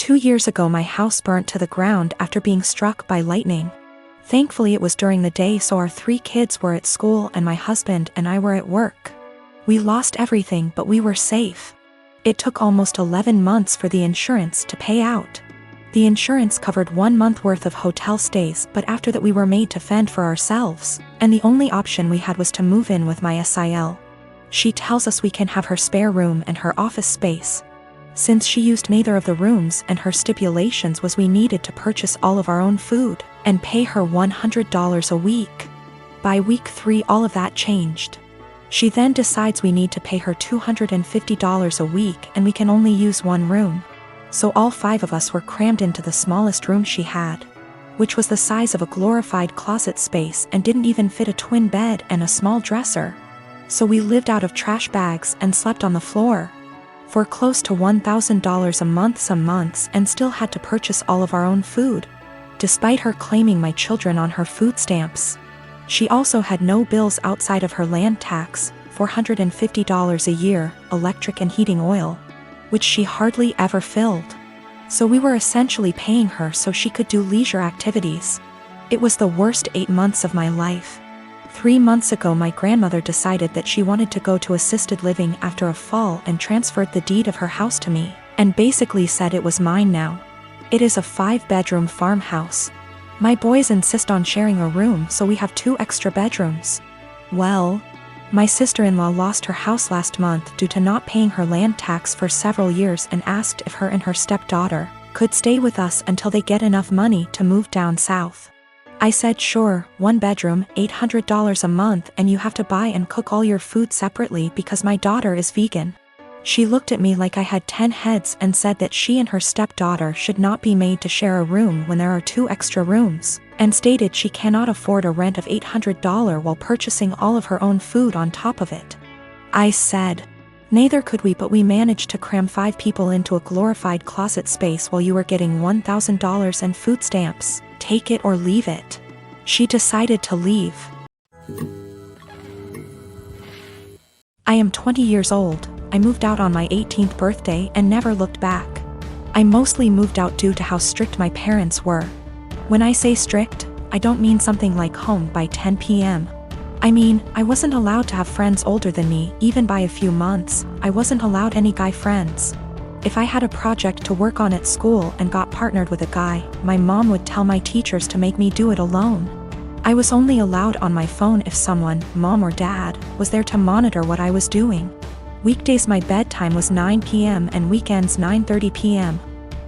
2 years ago my house burnt to the ground after being struck by lightning. Thankfully it was during the day, so our 3 kids were at school and my husband and I were at work. We lost everything, but we were safe. It took almost 11 months for the insurance to pay out. The insurance covered 1 month worth of hotel stays, but after that we were made to fend for ourselves, and the only option we had was to move in with my SIL. She tells us we can have her spare room and her office space. Since she used neither of the rooms, and her stipulations was we needed to purchase all of our own food and pay her $100 a week. By week 3 all of that changed. She then decides we need to pay her $250 a week and we can only use 1 room. So all 5 of us were crammed into the smallest room she had, which was the size of a glorified closet space and didn't even fit a twin bed and a small dresser. So we lived out of trash bags and slept on the floor for close to $1,000 a month some months, and still had to purchase all of our own food, despite her claiming my children on her food stamps. She also had no bills outside of her land tax, $450 a year, electric and heating oil, which she hardly ever filled. So we were essentially paying her so she could do leisure activities. It was the worst 8 months of my life. 3 months ago my grandmother decided that she wanted to go to assisted living after a fall and transferred the deed of her house to me, and basically said it was mine now. It is a 5-bedroom farmhouse. My boys insist on sharing a room, so we have 2 extra bedrooms. Well, my sister-in-law lost her house last month due to not paying her land tax for several years and asked if her and her stepdaughter could stay with us until they get enough money to move down south. I said sure, 1 bedroom, $800 a month, and you have to buy and cook all your food separately because my daughter is vegan. She looked at me like I had 10 heads and said that she and her stepdaughter should not be made to share a room when there are 2 extra rooms, and stated she cannot afford a rent of $800 while purchasing all of her own food on top of it. I said, neither could we, but we managed to cram 5 people into a glorified closet space while you were getting $1,000 and food stamps. Take it or leave it. She decided to leave. I am 20 years old. I moved out on my 18th birthday and never looked back. I mostly moved out due to how strict my parents were. When I say strict, I don't mean something like home by 10 p.m. I mean, I wasn't allowed to have friends older than me, even by a few months. I wasn't allowed any guy friends. If I had a project to work on at school and got partnered with a guy, my mom would tell my teachers to make me do it alone. I was only allowed on my phone if someone, mom or dad, was there to monitor what I was doing. Weekdays my bedtime was 9 p.m. and weekends 9:30 p.m.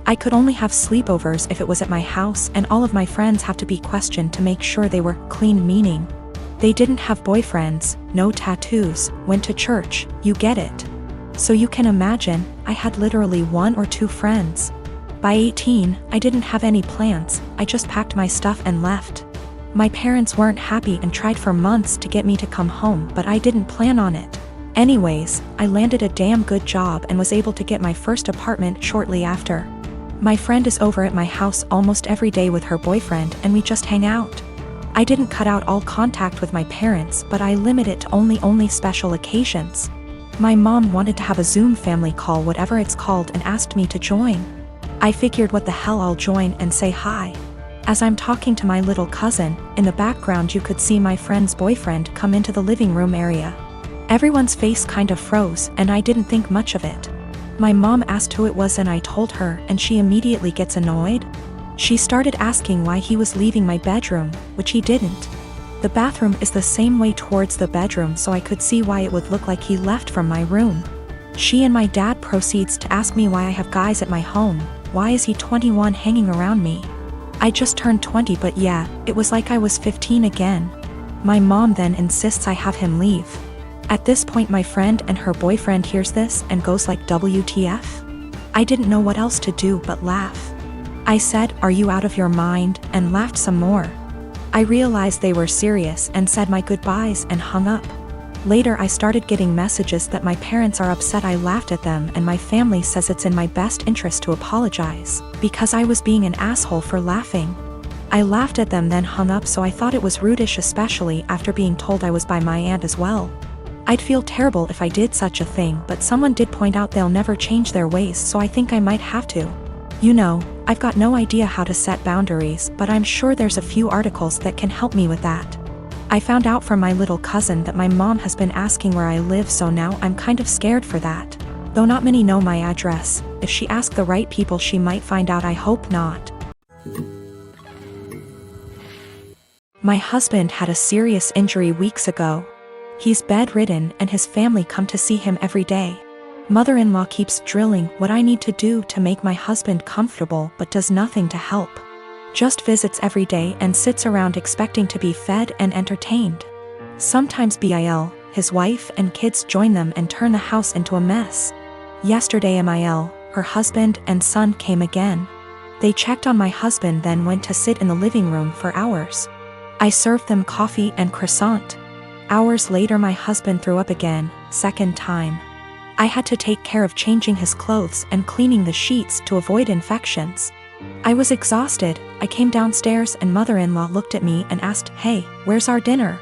I could only have sleepovers if it was at my house, and all of my friends have to be questioned to make sure they were clean, meaning they didn't have boyfriends, no tattoos, went to church, you get it. So you can imagine, I had literally 1 or 2 friends. By 18, I didn't have any plans, I just packed my stuff and left. My parents weren't happy and tried for months to get me to come home, but I didn't plan on it. Anyways, I landed a damn good job and was able to get my first apartment shortly after. My friend is over at my house almost every day with her boyfriend and we just hang out. I didn't cut out all contact with my parents, but I limit it to only special occasions. My mom wanted to have a Zoom family call, whatever it's called, and asked me to join. I figured what the hell, I'll join and say hi. As I'm talking to my little cousin, in the background you could see my friend's boyfriend come into the living room area. Everyone's face kind of froze and I didn't think much of it. My mom asked who it was and I told her, and she immediately gets annoyed. She started asking why he was leaving my bedroom, which he didn't. The bathroom is the same way towards the bedroom, so I could see why it would look like he left from my room. She and my dad proceeds to ask me why I have guys at my home, why is he 21 hanging around me? I just turned 20, but yeah, it was like I was 15 again. My mom then insists I have him leave. At this point my friend and her boyfriend hears this and goes like WTF? I didn't know what else to do but laugh. I said, are you out of your mind, and laughed some more. I realized they were serious and said my goodbyes and hung up. Later I started getting messages that my parents are upset I laughed at them and my family says it's in my best interest to apologize, because I was being an asshole for laughing. I laughed at them then hung up, so I thought it was rudish, especially after being told I was by my aunt as well. I'd feel terrible if I did such a thing, but someone did point out they'll never change their ways, so I think I might have to. You know, I've got no idea how to set boundaries, but I'm sure there's a few articles that can help me with that. I found out from my little cousin that my mom has been asking where I live, so now I'm kind of scared for that. Though not many know my address, if she asks the right people she might find out. I hope not. My husband had a serious injury weeks ago. He's bedridden and his family come to see him every day. Mother-in-law keeps drilling what I need to do to make my husband comfortable but does nothing to help. Just visits every day and sits around expecting to be fed and entertained. Sometimes Bill, his wife and kids join them and turn the house into a mess. Yesterday Mil, her husband and son came again. They checked on my husband, then went to sit in the living room for hours. I served them coffee and croissant. Hours later my husband threw up again, second time. I had to take care of changing his clothes and cleaning the sheets to avoid infections. I was exhausted. I came downstairs and mother-in-law looked at me and asked, "Hey, where's our dinner?"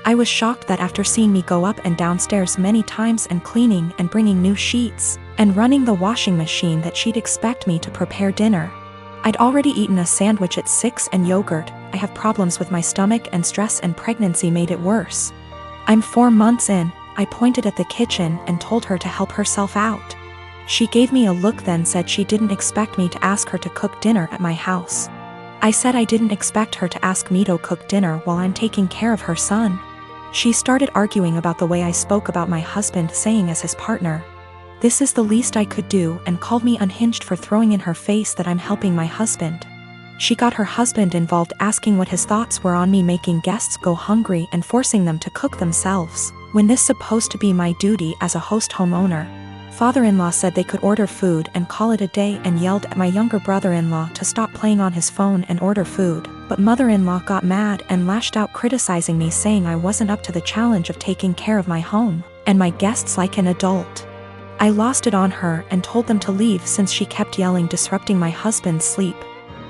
I was shocked that after seeing me go up and downstairs many times and cleaning and bringing new sheets and running the washing machine that she'd expect me to prepare dinner. I'd already eaten a sandwich at 6 and yogurt. I have problems with my stomach and stress and pregnancy made it worse. I'm 4 months in. I pointed at the kitchen and told her to help herself out. She gave me a look, then said she didn't expect me to ask her to cook dinner at my house. I said I didn't expect her to ask me to cook dinner while I'm taking care of her son. She started arguing about the way I spoke about my husband, saying as his partner. This is the least I could do, and called me unhinged for throwing in her face that I'm helping my husband. She got her husband involved, asking what his thoughts were on me making guests go hungry and forcing them to cook themselves, when this supposed to be my duty as a host homeowner. Father-in-law said they could order food and call it a day and yelled at my younger brother-in-law to stop playing on his phone and order food, but mother-in-law got mad and lashed out, criticizing me, saying I wasn't up to the challenge of taking care of my home and my guests like an adult. I lost it on her and told them to leave since she kept yelling, disrupting my husband's sleep.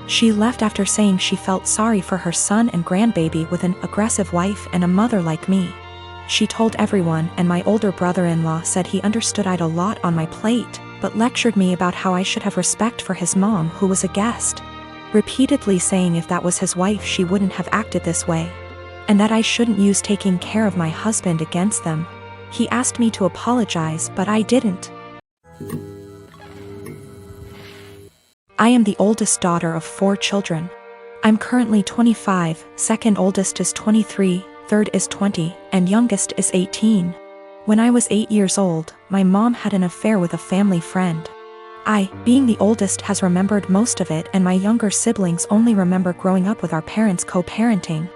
She left after saying she felt sorry for her son and grandbaby with an aggressive wife and a mother like me. She told everyone, and my older brother-in-law said he understood I'd a lot on my plate, but lectured me about how I should have respect for his mom, who was a guest, repeatedly saying if that was his wife she wouldn't have acted this way, and that I shouldn't use taking care of my husband against them. He asked me to apologize, but I didn't. I am the oldest daughter of 4 children. I'm currently 25, second oldest is 23, third is 20, and youngest is 18. When I was 8 years old, my mom had an affair with a family friend. I, being the oldest, has remembered most of it, and my younger siblings only remember growing up with our parents co-parenting.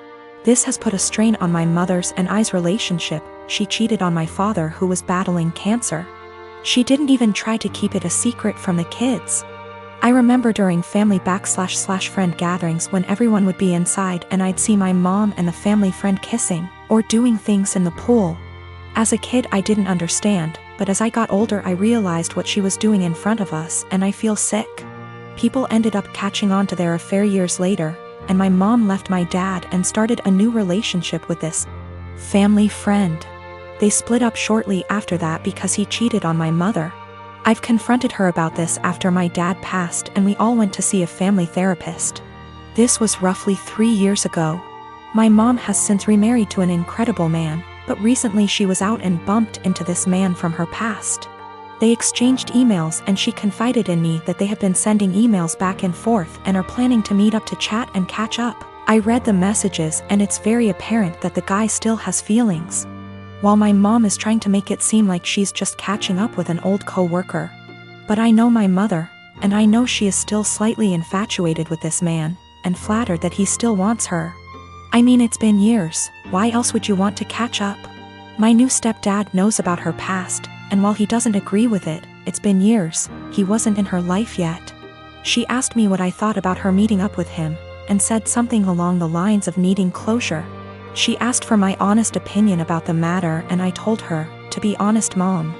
This has put a strain on my mother's and I's relationship. She cheated on my father, who was battling cancer. She didn't even try to keep it a secret from the kids. I remember during family / friend gatherings when everyone would be inside and I'd see my mom and the family friend kissing or doing things in the pool. As a kid I didn't understand, but as I got older I realized what she was doing in front of us, and I feel sick. People ended up catching on to their affair years later, and my mom left my dad and started a new relationship with this family friend. They split up shortly after that because he cheated on my mother. I've confronted her about this after my dad passed, and we all went to see a family therapist. This was roughly 3 years ago. My mom has since remarried to an incredible man, but recently she was out and bumped into this man from her past. They exchanged emails and she confided in me that they have been sending emails back and forth and are planning to meet up to chat and catch up. I read the messages and it's very apparent that the guy still has feelings, while my mom is trying to make it seem like she's just catching up with an old co-worker. But I know my mother, and I know she is still slightly infatuated with this man, and flattered that he still wants her. I mean, it's been years, why else would you want to catch up? My new stepdad knows about her past, and while he doesn't agree with it, it's been years, he wasn't in her life yet. She asked me what I thought about her meeting up with him, and said something along the lines of needing closure. She asked for my honest opinion about the matter, and I told her, to be honest Mom,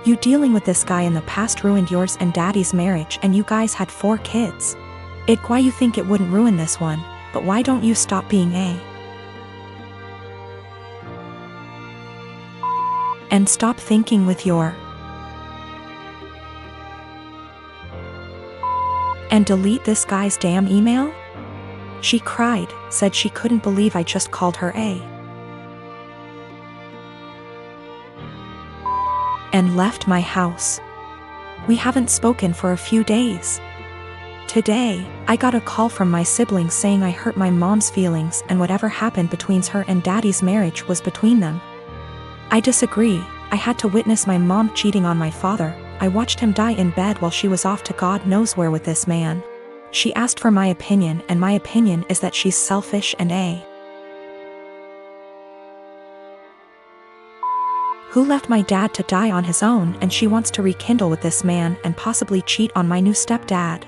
you dealing with this guy in the past ruined yours and Daddy's marriage, and you guys had 4 kids. Why you think it wouldn't ruin this one, but why don't you stop being and stop thinking with your And delete this guy's damn email? She cried, said she couldn't believe I just called her A. And left my house. We haven't spoken for a few days. Today, I got a call from my siblings saying I hurt my mom's feelings and whatever happened between her and daddy's marriage was between them. I disagree. I had to witness my mom cheating on my father. I watched him die in bed while she was off to God knows where with this man. She asked for my opinion, and my opinion is that she's selfish and A. Who left my dad to die on his own, and she wants to rekindle with this man and possibly cheat on my new stepdad.